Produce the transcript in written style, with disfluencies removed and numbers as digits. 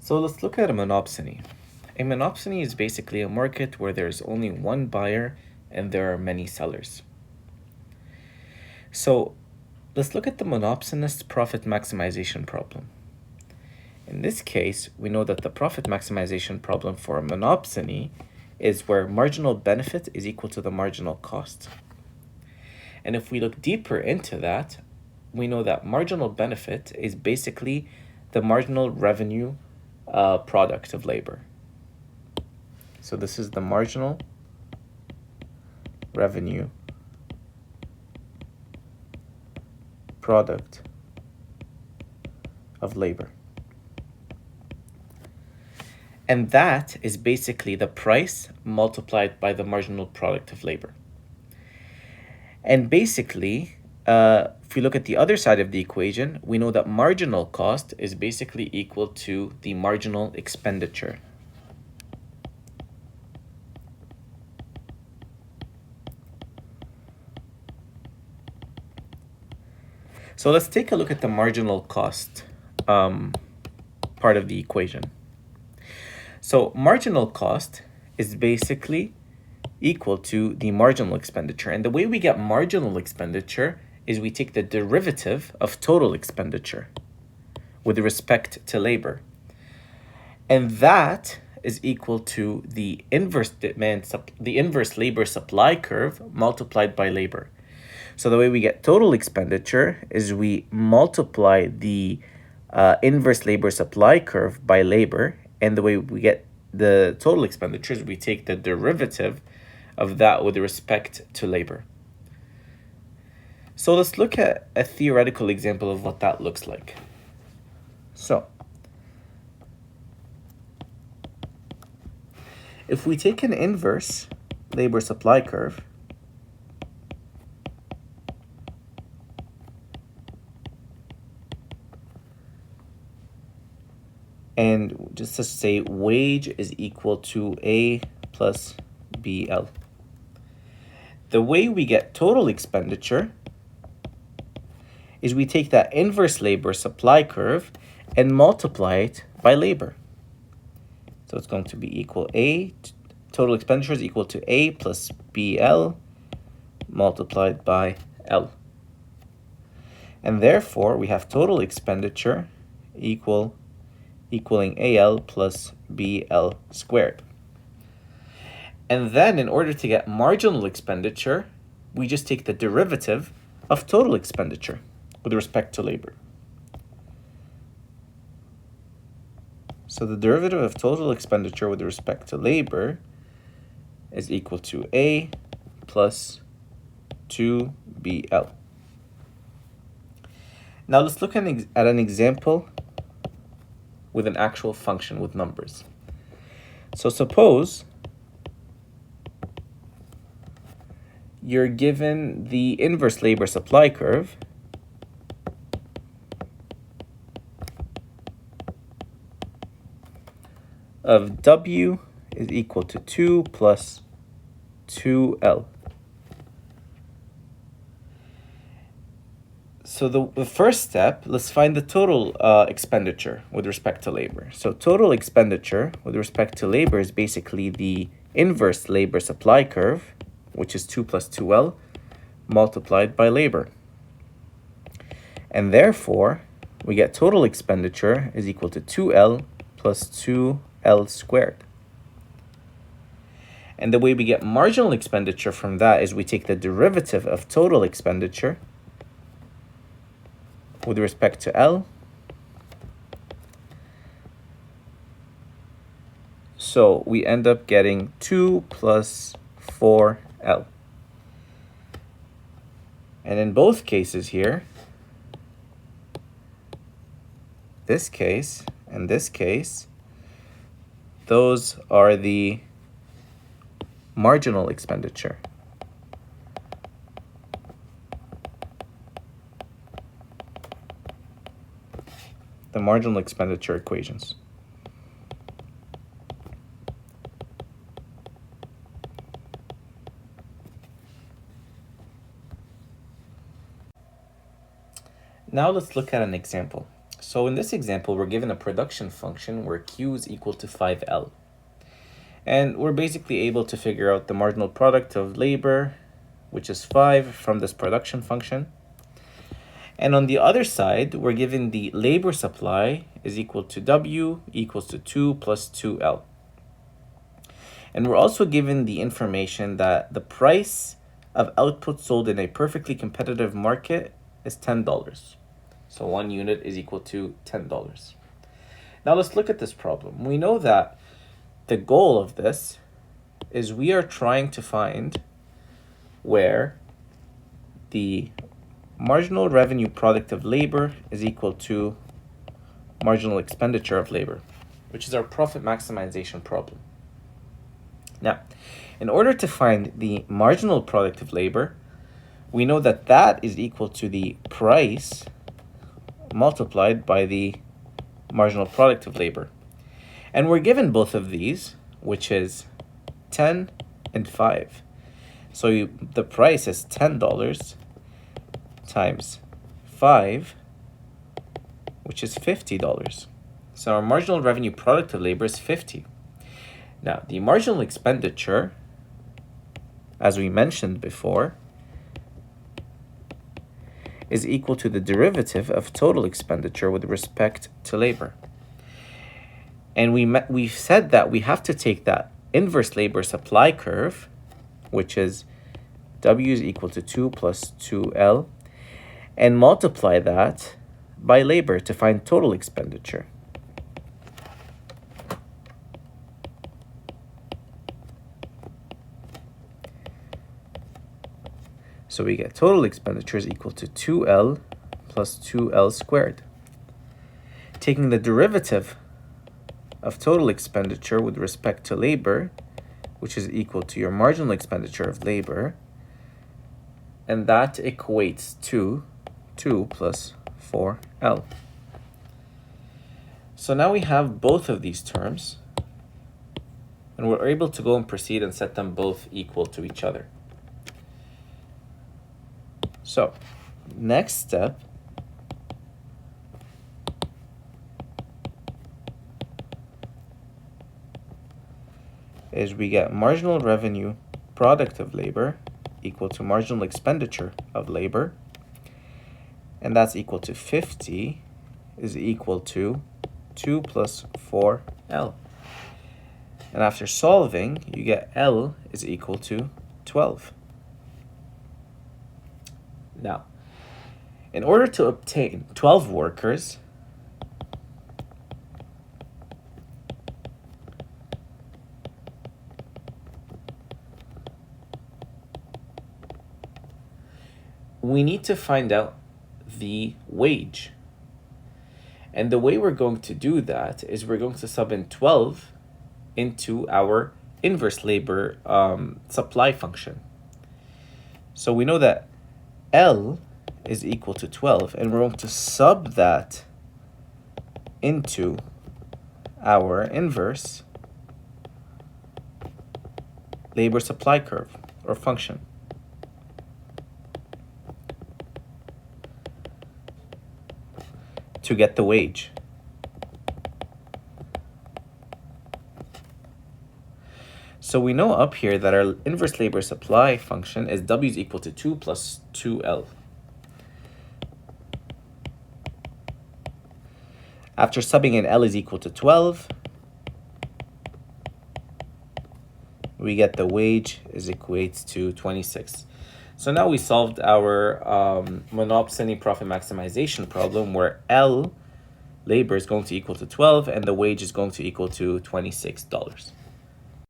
So let's look at a monopsony. A monopsony is basically a market where there's only one buyer and there are many sellers. So let's look at the monopsonist profit maximization problem. In this case, we know that the profit maximization problem for a monopsony is where marginal benefit is equal to the marginal cost. And if we look deeper into that, we know that marginal benefit is basically the marginal revenue product of labor. So this is the marginal revenue product of labor. And that is basically the price multiplied by the marginal product of labor. And basically, if we look at the other side of the equation, we know that marginal cost is basically equal to the marginal expenditure. So let's take a look at the marginal cost part of the equation. So marginal cost is basically equal to the marginal expenditure. And the way we get marginal expenditure is we take the derivative of total expenditure with respect to labor. And that is equal to the inverse labor supply curve multiplied by labor. So the way we get total expenditure is we multiply the inverse labor supply curve by labor, and the way we get the total expenditures, we take the derivative of that with respect to labor. So let's look at a theoretical example of what that looks like. So if we take an inverse labor supply curve, and just to say wage is equal to A plus BL. The way we get total expenditure is we take that inverse labor supply curve and multiply it by labor. So it's going to be equal total expenditure is equal to A plus BL multiplied by L. And therefore we have total expenditure equaling AL plus BL squared. And then in order to get marginal expenditure, we just take the derivative of total expenditure with respect to labor. So the derivative of total expenditure with respect to labor is equal to A plus 2BL. Now let's look at an example with an actual function with numbers. So suppose you're given the inverse labor supply curve of W is equal to 2 plus 2L. So the first step, let's find the total expenditure with respect to labor. So total expenditure with respect to labor is basically the inverse labor supply curve, which is 2 plus 2L, multiplied by labor. And therefore, we get total expenditure is equal to 2L plus 2L squared. And the way we get marginal expenditure from that is we take the derivative of total expenditure with respect to L. So we end up getting 2 plus 4L. And in both cases here, this case and this case, those are the marginal expenditure. The marginal expenditure equations. Now let's look at an example. So in this example, we're given a production function where Q is equal to 5L. And we're basically able to figure out the marginal product of labor, which is 5, from this production function. And on the other side, we're given the labor supply is equal to W equals to 2 plus 2L. And we're also given the information that the price of output sold in a perfectly competitive market is $10. So 1 unit is equal to $10. Now let's look at this problem. We know that the goal of this is we are trying to find where the marginal revenue product of labor is equal to marginal expenditure of labor, which is our profit maximization problem. Now, in order to find the marginal product of labor, we know that that is equal to the price multiplied by the marginal product of labor. And we're given both of these, which is 10 and 5. So the price is $10 times 5, which is $50. So our marginal revenue product of labor is 50. Now, the marginal expenditure, as we mentioned before, is equal to the derivative of total expenditure with respect to labor. And we said that we have to take that inverse labor supply curve, which is W is equal to 2 plus 2L, and multiply that by labor to find total expenditure. So we get total expenditure is equal to 2L plus 2L squared. Taking the derivative of total expenditure with respect to labor, which is equal to your marginal expenditure of labor, and that equates to 2 plus 4L. So now we have both of these terms, and we're able to go and proceed and set them both equal to each other. So, next step is we get marginal revenue product of labor equal to marginal expenditure of labor, and that's equal to 50 is equal to 2 plus 4L. And after solving, you get L is equal to 12. Now, in order to obtain 12 workers, we need to find out the wage. And the way we're going to do that is we're going to sub in 12 into our inverse labor supply function. So we know that L is equal to 12, and we're going to sub that into our inverse labor supply curve or function. To get the wage. So we know up here that our inverse labor supply function is W is equal to 2 plus 2L. After subbing in L is equal to 12, we get the wage is equates to 26. So now we solved our Monopsony Profit Maximization problem where L, labor, is going to equal to 12 and the wage is going to equal to $26.